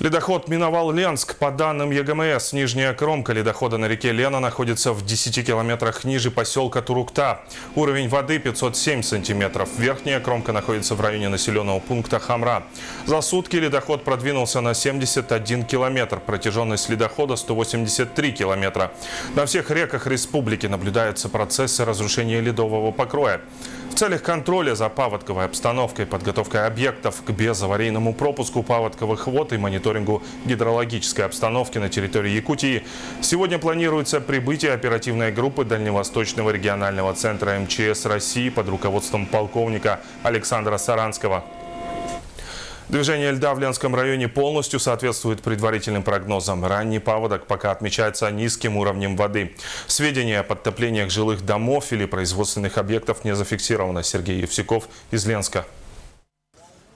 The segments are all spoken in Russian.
Ледоход миновал Ленск. По данным ЕГМС, нижняя кромка ледохода на реке Лена находится в 10 километрах ниже поселка Турукта. Уровень воды 507 сантиметров. Верхняя кромка находится в районе населенного пункта Хамра. За сутки ледоход продвинулся на 71 километр. Протяженность ледохода 183 километра. На всех реках республики наблюдаются процессы разрушения ледового покроя. В целях контроля за паводковой обстановкой, подготовкой объектов к безаварийному пропуску паводковых вод и мониторингу гидрологической обстановки на территории Якутии сегодня планируется прибытие оперативной группы Дальневосточного регионального центра МЧС России под руководством полковника Александра Саранского. Движение льда в Ленском районе полностью соответствует предварительным прогнозам. Ранний паводок пока отмечается низким уровнем воды. Сведения о подтоплениях жилых домов или производственных объектов не зафиксировано. Сергей Евсюков из Ленска.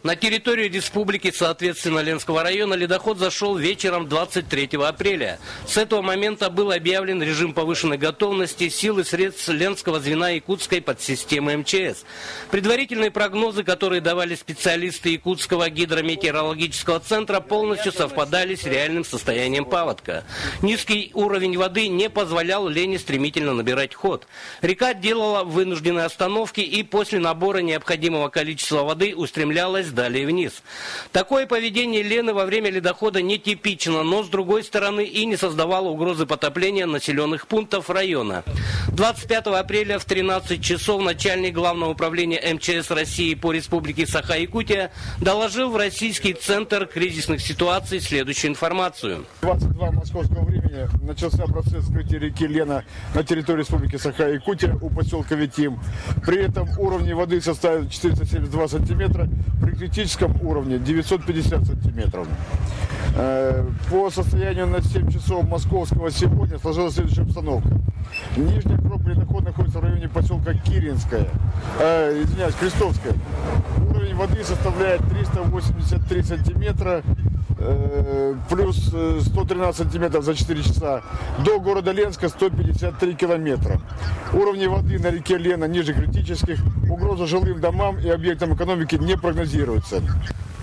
На территорию республики, соответственно, Ленского района, ледоход зашел вечером 23 апреля. С этого момента был объявлен режим повышенной готовности сил и средств Ленского звена Якутской подсистемы МЧС. Предварительные прогнозы, которые давали специалисты Якутского гидрометеорологического центра, полностью совпадали с реальным состоянием паводка. Низкий уровень воды не позволял Лене стремительно набирать ход. Река делала вынужденные остановки и после набора необходимого количества воды устремлялась далее вниз. Такое поведение Лены во время ледохода нетипично, но с другой стороны и не создавало угрозы потопления населенных пунктов района. 25 апреля в 13 часов начальник Главного управления МЧС России по республике Саха-Якутия доложил в Российский центр кризисных ситуаций следующую информацию. 22 московского времени начался процесс вскрытия реки Лена на территории республики Саха-Якутия у поселка Витим. При этом уровень воды составит 472 сантиметра, при критическом уровне 950 сантиметров. По состоянию на 7 часов московского сегодня сложилась следующая обстановка. Нижняя кромка ледохода находится в районе поселка Крестовская. Уровень воды составляет 383 сантиметра, плюс 113 сантиметров за 4 часа. До города Ленска 153 километра. Уровни воды на реке Лена ниже критических. Угроза жилым домам и объектам экономики не прогнозируется.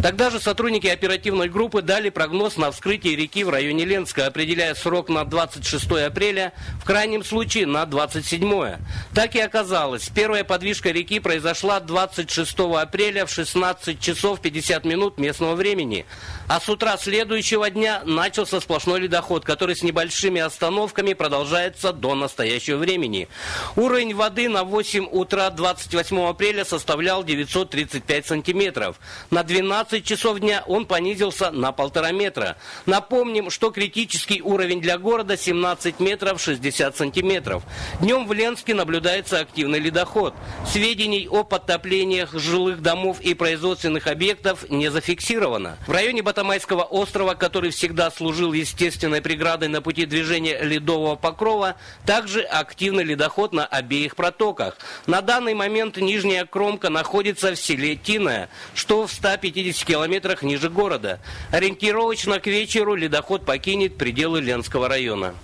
Тогда же сотрудники оперативной группы дали прогноз на вскрытие реки в районе Ленска, определяя срок на 26 апреля, в крайнем случае на 27. Так и оказалось. Первая подвижка реки произошла 26 апреля в 16 часов 50 минут местного времени. А с утра следующего дня начался сплошной ледоход, который с небольшими остановками продолжается до настоящего времени. Уровень воды на 8 утра 28 апреля составлял 935 сантиметров. На 12 часов дня он понизился на 1,5 метра. Напомним, что критический уровень для города 17 метров 60 сантиметров. Днем в Ленске наблюдается активный ледоход. Сведений о подтоплениях жилых домов и производственных объектов не зафиксировано. В районе Батамайского острова, который всегда служил естественной преградой на пути движения ледового покрова, также активный ледоход на обеих протоках. На данный момент нижняя кромка находится в селе Тиное, что в 150 километрах ниже города. Ориентировочно к вечеру ледоход покинет пределы Ленского района.